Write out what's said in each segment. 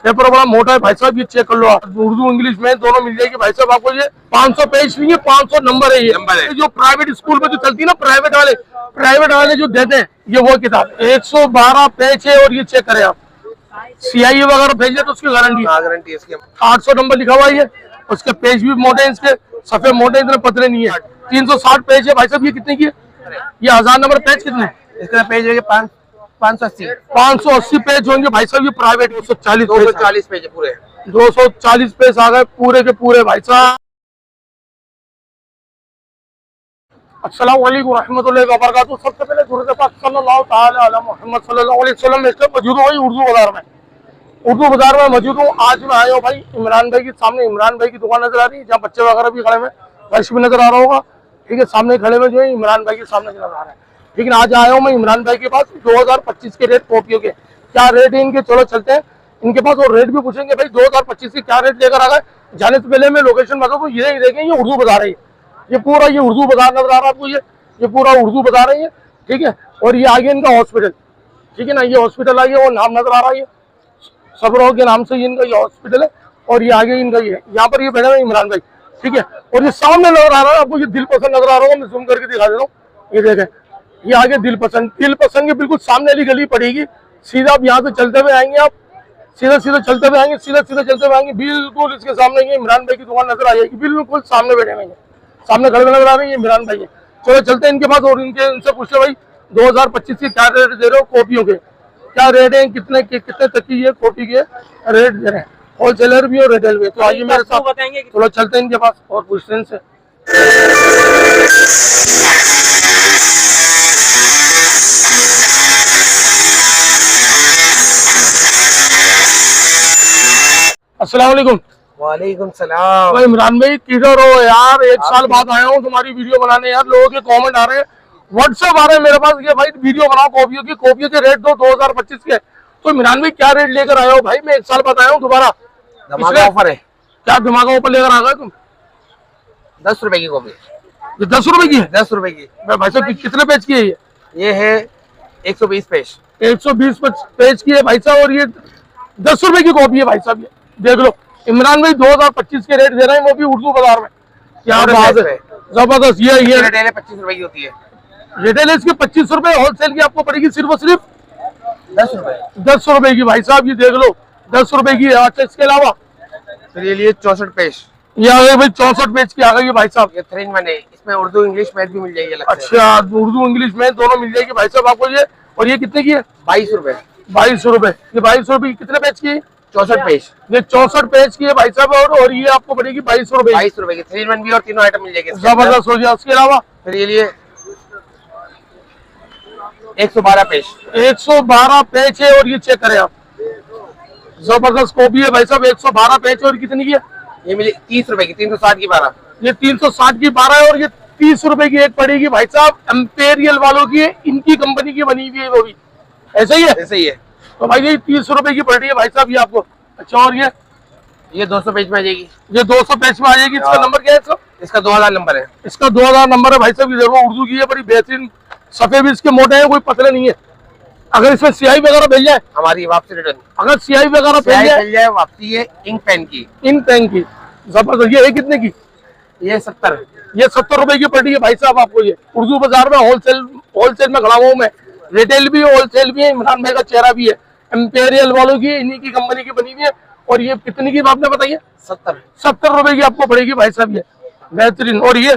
Paper बड़ा मोटा है भाई साहब, ये चेक कर लो आप, उर्दू इंग्लिश में दोनों मिल जाएगी भाई साहब आपको। ये 500 पेज नहीं है, 500 नंबर है ये जो प्राइवेट स्कूल में जो चलती है ना, प्राइवेट वाले जो देते हैं, ये वो किताब 112 पेज है। और ये चेक करें आप, CIE वगैरह भेजे तो उसकी गारंटी है। 800 नंबर लिखा हुआ है, उसके पेज भी मोटे हैं, इसके सफेद मोटे, इतने पतले नहीं है। 360 पेज है भाई साहब। ये कितने की है? ये 1000 नंबर पेज कितने? इसका पेज है 580 पेज होंगे भाई साहब। ये प्राइवेट 240 पेज है पूरे, 240 पेज आ गए पूरे के पूरे भाई साहब। अस्सलाम वालेकुम रहमतुल्लाहि व बरकातहू। सबसे पहले सूरत पाक सल्लल्लाहु ताला अला मुहम्मद सल्लल्लाहु अलैहि वसल्लम में मौजूद हूँ भाई उर्दू बाजार में मौजूद हूँ। आज मैं आया हूँ भाई इमरान भाई के सामने। इमरान भाई की दुकान नजर आ रही है, जहाँ बच्चे वगैरह भी खड़े हुए, रश भी नजर आ रहा होगा, ठीक है। सामने खड़े हुए जो है इमरान भाई के सामने नजर आ रहा है, लेकिन आज आया हूँ मैं इमरान भाई के पास 2025 के रेट कॉपियों के। क्या रेट है इनके, चलो चलते हैं इनके पास और रेट भी पूछेंगे भाई 2025 के क्या रेट लेकर आ गए। जाने से पहले मैं लोकेशन बता दूँ, ये देखें ये उर्दू बाजार है, ये पूरा ये उर्दू बाजार नजर आ रहा है आपको, ये पूरा उर्दू बाजार है ये, ठीक है। और ये आगे इनका हॉस्पिटल, ठीक है ना, ये हॉस्पिटल आगे वो नाम नजर आ रहा है, सबरों के नाम से ये इनका ये हॉस्पिटल है। और ये आगे इनका ये यहाँ पर ये बैठे हुए इमरान भाई, ठीक है। और ये सामने नजर आ रहा है आपको, ये दिल पसंद नजर आ रहा होगा, मैं जूम करके दिखा देता हूँ। ये देखें, ये आगे दिल पसंद के बिल्कुल सामने वाली गली पड़ेगी। सीधा आप यहाँ से चलते हुए आएंगे, आप सीधा चलते हुए आएंगे, सीधा चलते हुए आएंगे, बिल्कुल इसके सामने ये इमरान भाई की दुकान नजर आ जाएगी, बिल्कुल सामने बैठे हुए, सामने खड़े नजर आ रहे हैं, ये इमरान भाई है। चलो चलते हैं इनके पास और इनसे पूछते भाई 2025 के क्या रेट दे रहे हो कॉपियों के, क्या रेट है, कितने तक की ये कॉपी के रेट दे रहे हैं, होलसेलर भी और रिटेल भी। तो आइए मेरे साथ बताएंगे, चलो चलते हैं इनके पास और पूछते हैं इनसे। अस्सलाम वालेकुम। वालेकुम सलाम। भाई इमरान भाई किधर हो यार, एक साल बाद आया हूँ तुम्हारी वीडियो बनाने यार। लोगों के कमेंट आ रहे हैं, व्हाट्सएप आ रहे हैं मेरे पास कि भाई वीडियो बनाओ कॉपियों के रेट दो 2025 के। तो इमरान भाई क्या रेट लेकर आए हो भाई? मैं एक साल बाद आया हूँ दोबारा, धमाका ऑफर है। क्या धमाका ऑफर लेकर आ गए तुम? 10 रुपए की कॉपी। ये 10 रुपए की है? 10 रुपए की। भाई साहब कितने पेज की है ये है 120 पेज। 120 पेज की है भाई साहब। और ये 10 रुपए की कॉपी है भाई साहब, ये देख लो। इमरान भाई 2025 के रेट दे रहे हैं, वो भी उर्दू बाजार में। क्या बात है, जबरदस्त। ये रिटेल 25 रुपए की होती है। रिटेल इसकी 25 रुपए, होलसेल की आपको पड़ेगी सिर्फ और सिर्फ 10 रुपए। 10 रुपए की भाई साहब, ये देख लो 10 रुपए की है। अच्छा इसके अलावा फिर ये लिए 64 पेज। ये आ गए भाई 64 पेज की आ गई भाई साहब। ये 3 in 1 है, इसमें उर्दू इंग्लिश मैथ भी मिल जाएगी। अच्छा उर्दू इंग्लिश में दोनों मिल जाएगी भाई साहब आपको ये। और ये कितने की है? 22 रुपए। 22 रुपए। ये 22 रुपए की कितने पेज की है? 64 पेज। ये 64 पेज की है भाई साहब। और ये आपको पड़ेगी 22 रुपए। 22 रुपए की 3 in 1 भी और तीनों आइटम मिल जाएंगे। जबरदस्त हो गया। उसके अलावा फिर ये लिए 112 पेज। 112 पेज है। और ये चेक करें आप, जबरदस्त कॉपी है भाई साहब, 112 पेज। और कितनी की है? ये मिली 30 रुपए की, 360 की 12। ये 360 की 12 है। और ये 30 रुपए की एक पड़ेगी भाई साहब, एम्पेरियल वालों की है, इनकी कंपनी की बनी हुई है वो भी। ऐसा ही है? ऐसे ही है। तो भाई ये 30 रुपए की पड़ रही है भाई साहब ये आपको। अच्छा और ये 200 पेज में आ जाएगी। ये 200 पेज में आ जाएगी। इसका नंबर क्या है इसका? इसका 2000 नंबर है। इसका 2000 नंबर है भाई साहब। ये देखो उर्दू की है, बड़ी बेहतरीन, सफेद भी इसके मोटे हैं, कोई पतले नहीं है। अगर इसमें स्याही वगैरह मिल जाए, हमारी वापसी रिटर्न। अगर स्याही वगैरह मिल जाए वापसी है। इंक पेन की। जबरदस्त। ये है कितने की? ये 70। ये 70 रुपए की पड़ रही है भाई साहब आपको। ये उर्दू बाजार में होलसेल में खड़ा हुआ मैं, रिटेल भी है होलसेल भी है। इमरान भाई का चेहरा भी है, एम्पेरियल वालों की, इन्हीं की कंपनी की बनी हुई है। और ये कितनी की आपने बताइए? 70 रुपए की आपको पड़ेगी भाई साहब ये, बेहतरीन। और ये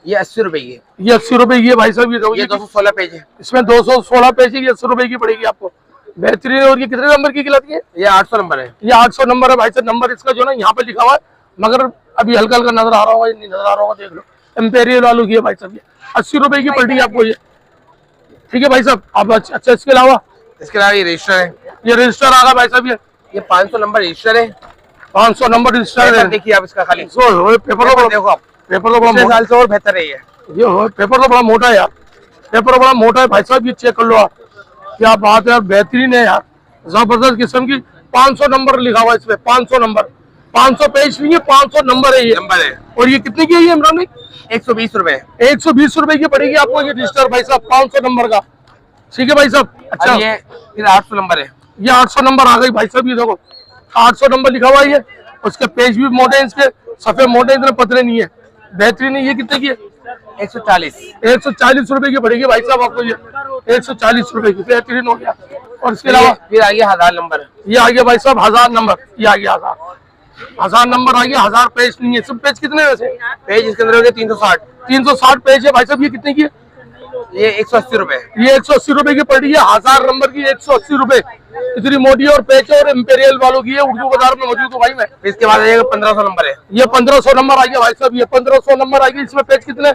80 रुपए की। ये 80 रुपए की है भाई साहब। ये 216 पेज है। इसमें 216 पेज है, 80 रुपए की पड़ेगी आपको, बेहतरीन। और ये कितने नंबर की खिलाती है? ये 800 नंबर है। ये 800 नंबर है भाई साहब। नंबर इसका जो ना यहाँ पे लिखा हुआ है, मगर अभी हल्का हल्का नजर आ रहा होगा, नहीं नजर आ रहा होगा, देख लो। एम्पेरियल वालों की है भाई साहब ये, 80 रुपए की पड़ रही है आपको ये, ठीक है भाई साहब। आप अच्छा इसके अलावा ये रजिस्टर है। ये रजिस्टर आ रहा भाई साहब। ये 500 नंबर रजिस्टर है। 500 नंबर रजिस्टर है। देखिए आप इसका खाली पेपर तो देखो आप, पेपर तो बड़ा पिछले साल से और बेहतर है ये पेपर तो बड़ा मोटा है यार, पेपर बड़ा मोटा है भाई साहब। ये चेक कर लो आप, क्या बात है यार, बेहतरीन है यार, जबरदस्त किस्म की। 500 नंबर लिखा हुआ है इसमें, 500 नंबर, 500 पेज नहीं है, 500 नंबर है ये। और ये कितने की है ये इमरान भाई? 120 रुपए। 120 रुपए की पड़ेगी आपको ये रजिस्टर भाई साहब, 500 नंबर का, ठीक है भाई साहब। अच्छा ये फिर 800 नंबर है। ये 800 नंबर आ गई भाई साहब। ये देखो 800 नंबर लिखा हुआ है ये। उसके पेज भी मोटे हैं, इसके सफेद मोटे, इतने पतले नहीं है, बेहतरीन है। ये कितने की है? 140। 140 रुपए की पड़ेगी भाई साहब आपको ये, 140 रुपए की, बेहतरीन हो गया। और इसके अलावा फिर आ गया 1000 नंबर। ये आ गया भाई साहब 1000 नंबर, ये आ गया 1000 नंबर आ गया। 1000 पेज नहीं है, सब पेज कितने वैसे? पेज इसके अंदर हो गया 360। 360 पेज है भाई साहब। ये कितने की है? ये 180 रुपए। ये 180 रुपए की पड़ रही है। 1000 नंबर की 180 रुपए, इतनी मोटी और पेज और इम्पेरियल वालों की है, उर्दू बाजार में मौजूद हो भाई मैं। इसके बाद आ जाएगा 1500 नंबर है। ये 1500 नंबर आ गया भाई साहब, ये 1500 नंबर आ गया। इसमें पेज कितने?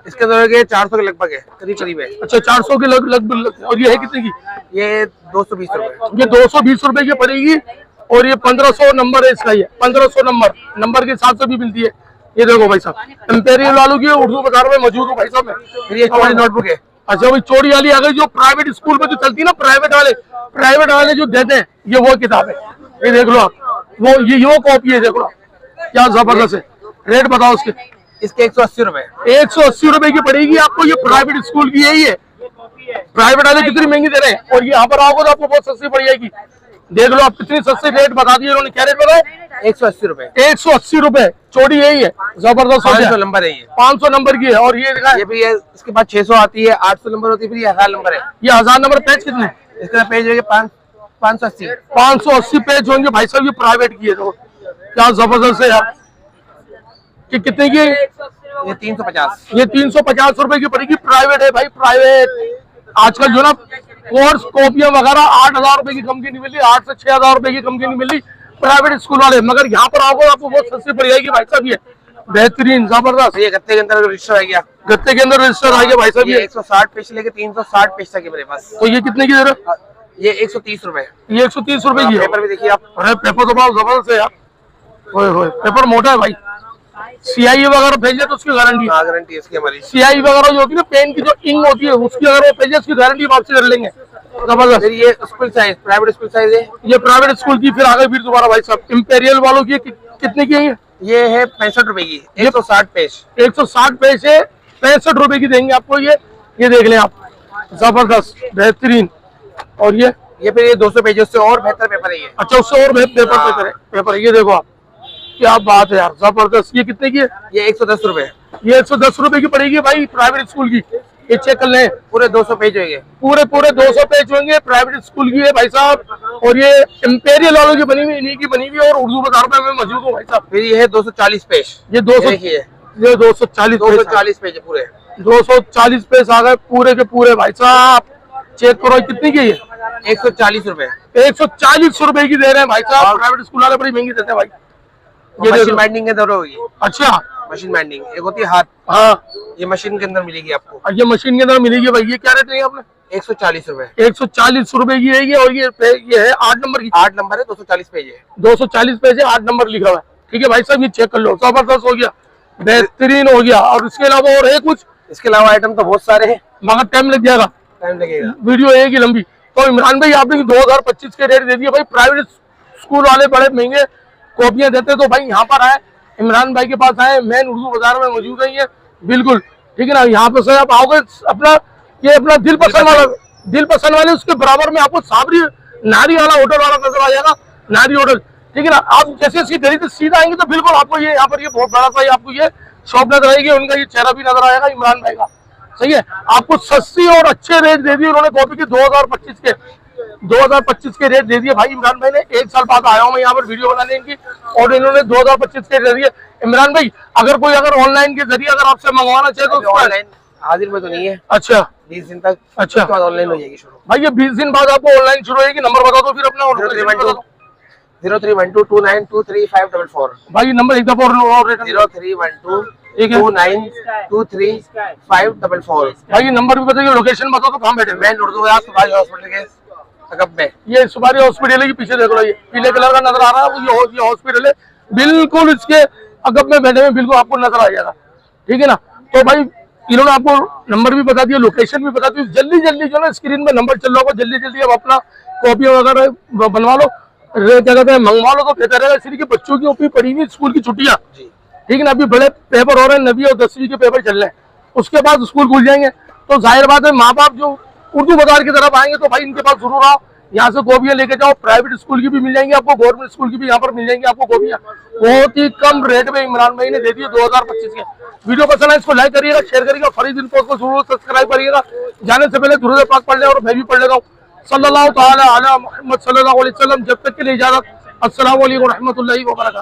इसके अंदर हो गया 400 के लगभग है, करीब करीब है। अच्छा 400 के लगभग। और ये है कितने की? ये 220 रुपए। ये 220 रुपए की पड़ेगी। और ये 1500 नंबर है इसका, ये 1500 नंबर के हिसाब से भी मिलती है। ये देखो भाई साहब, इम्पेरियल वालों की उर्दू बाजार में मौजूद हो भाई साहब मैं। फिर ये चौड़ी नोटबुक है। अच्छा भाई चोरी वाली आ गई, जो प्राइवेट स्कूल में जो चलती है ना, प्राइवेट वाले जो देते हैं, ये वो किताब है। ये देख लो आप, वो कॉपी है, देख लो क्या जबरदस्त है। रेट बताओ उसके। इसके 180 रुपए। 180 रुपए की पड़ेगी आपको। ये प्राइवेट स्कूल की है, ये प्राइवेट वाले कितनी महंगी दे रहे हैं, और ये यहाँ पर आओगे तो आपको बहुत सस्ती पड़ जाएगी। देख लो आप, कितनी सस्ती रेट बता दिए इन्होंने। क्या रेट बताया? 180 रुपए। 180 रुपए। चोरी यही है, जबरदस्त। 500 नंबर है ये। 500 नंबर की है। और ये देखा ये भी है। इसके बाद 600 आती है, 800 नंबर होती है, फिर ये 1000 नंबर है। ये 1000 नंबर पेज कितने? इसका पेज है 580। 580 पेज होंगे भाई साहब। ये प्राइवेट की है, तो क्या जबरदस्त है यार। कि कितने की है? ये 350। ये 350 रुपए की पड़ेगी। प्राइवेट है भाई, प्राइवेट। आजकल जो ना कोर्स कॉपियां वगैरह 8000 रुपए की कम की नहीं मिल रही, 8 से 6000 रुपए की कम की नहीं मिल रही प्राइवेट स्कूल वाले। मगर यहाँ पर आओगे आपको बहुत सस्ती पड़ जाएगी भाई साहब। ये बेहतरीन जबरदस्त। ये गत्ते के अंदर रजिस्टर आ गया। गत्ते के अंदर रजिस्टर आ गया भाई साहब। ये ये 160 पेज से लेके 360 पेज तक है मेरे पास। तो ये कितने की दे रहे हो? ये 130 रुपए। ये 130 रुपए की है। पेपर भी देखिए आप। अरे पेपर तो बहुत जबरदस्त है यार। ओए पेपर मोटा है भाई। सियाई वगैरह भेजे तो उसकी गारंटी है। गारंटी है इसकी हमारी। सियाई वगैरह जो होती है ना, पेन की जो इंक होती है, उसकी अगर वो भेजे उसकी गारंटी वापसी कर लेंगे। जबरदस्त। फिर ये school size, private school size है। ये प्राइवेट स्कूल की फिर आ गई फिर दोबारा भाई साहब। इम्पेरियल वालों की कितने की है? ये है 65 रुपए की, 160 पेज। 160 पेज है, 65 रुपए की देंगे आपको। ये देख लें आप, जबरदस्त बेहतरीन। और ये फिर ये 200 पेज से और बेहतर पेपर है ये। अच्छा, उससे और पेपर है। ये देखो आप, क्या बात है यार, जबरदस्त। ये कितने की है? ये 110 रुपए। ये 110 रुपए की पड़ेगी भाई प्राइवेट स्कूल की। ये चेक कर लें, पूरे 200 पेज होंगे। पूरे 200 पेज होंगे, प्राइवेट स्कूल की है भाई साहब। और ये इम्पेरियल वालों की बनी हुई, इन्हीं की बनी हुई, और उर्दू बाजार में मैं मौजूद हूँ भाई साहब। फिर ये है 240 पेज। ये 240 ये 240 पेज है पूरे। 240 पेज आ गए पूरे के पूरे भाई साहब। चेक करो कितनी की है? 140 रुपए। 140 रुपए की दे रहे हैं भाई साहब। प्राइवेट स्कूल वाले बड़ी महंगी देते हैं भाई। ये मशीन बाइंडिंग के अंदर होगी। अच्छा, मशीन बाइंडिंग एक होती है हाथ। हाँ, ये मशीन के अंदर मिलेगी आपको। ये मशीन के अंदर मिलेगी भाई। ये क्या रेट है आपने? 140 रुपए। 140 रुपए की है ये। और ये है 8 नंबर की। 8 नंबर है, 240 पेज है। 240 पेज है, 8 नंबर लिखा हुआ है। ठीक है भाई साहब, ये चेक कर लो, जबरदस्त हो गया, बेहतरीन हो गया। और इसके अलावा और है कुछ? इसके अलावा आइटम तो बहुत सारे हैं, मगर टाइम लग जाएगा, टाइम लगेगा, वीडियो एक ही लंबी। तो इमरान भाई आपने 2025 के रेट दे दिए भाई। प्राइवेट स्कूल वाले बड़े महंगे कॉपियां देते, तो भाई यहाँ पर आए, इमरान भाई के पास आए, मेन उर्दू बाजार में मौजूद है ये, बिल्कुल ठीक है ना। यहाँ पे से आप आओगे, अपना दिल पसंद वाले उसके बराबर में आपको साबरी नारी वाला होटल वाला नजर आ जाएगा, नारी होटल, ठीक है ना। आप जैसे इसकी गली से सीधा आएंगे तो बिल्कुल आपको ये यहाँ पर ये बहुत बड़ा सा आपको ये शॉप नजर आएगी, उनका ये चेहरा भी नजर आएगा इमरान भाई का, सही है। आपको सस्ती और अच्छे रेट दे दिए उन्होंने कॉपी के 2025 के रेट दे दिए भाई इमरान भाई ने। 1 साल बाद आया हूँ मैं यहाँ पर वीडियो बनाने की, और इन्होंने 2025 के दे दिए। इमरान भाई अगर ऑनलाइन के जरिए अगर आपसे मंगवाना चाहे तो ऑनलाइन हाजिर में तो नहीं है। अच्छा, 20 दिन तक। अच्छा, ऑनलाइन हो जाएगी शुरू भाई। ये 20 दिन बाद आपको ऑनलाइन शुरू होगी। नंबर बता दो फिर अपना। 031229235544 भाई नंबर एक दफा और 031229235544 भाई नंबर भी बताइए, लोकेशन बताओ तो कहाँ बैठे। मैं उर्दू सुभाष हॉस्पिटल के अगब में। ये सुबारी हॉस्पिटल है, पीछे देख लो, ये पीले कलर का नजर आ रहा है, ये हॉस्पिटल है, बिल्कुल इसके अगब में बैठे हुए, बिल्कुल आपको नजर आ जाएगा, ठीक है ना। तो भाई इन्होंने आपको नंबर भी बता दिया, लोकेशन भी बता दी। जल्दी जो ना स्क्रीन में नंबर चल रहा होगा, जल्दी अब अपना कॉपियां वगैरह बनवा लो, क्या कहते हैं मंगवा लो तो बेहतर रहेगा। इसलिए कि बच्चों की ऊपर पड़ी हुई स्कूल की छुट्टियां, ठीक है ना, अभी बड़े पेपर हो रहे हैं, 9वीं और 10वीं के पेपर चल रहे हैं, उसके बाद स्कूल खुल जाएंगे। तो जाहिर बात है माँ बाप जो उर्दू बाजार की तरफ आएंगे तो भाई इनके पास जरूर आओ, यहाँ से गोभियां लेके जाओ, प्राइवेट स्कूल की भी मिल जाएंगी आपको, गवर्नमेंट स्कूल की भी यहाँ पर मिल जाएंगी आपको गोभियां। बहुत ही कम रेट में इमरान भाई ने दे दिए 2025 के। वीडियो पसंद है इसको लाइक करिएगा, शेयर करिएगा, फरीद इन्फो को जरूर सब्सक्राइब करिएगा। जाने से पहले दुरूद पाक पढ़ ले और मैं भी पढ़ लेता हूँ, सल्लल्लाहु ताला अला मुहम्मद सल्लल्लाहु अलैहि वसल्लम। जब तक के लिए इजाजत, अस्सलामु अलैकुम व रहमतुल्लाहि व बरकातहू।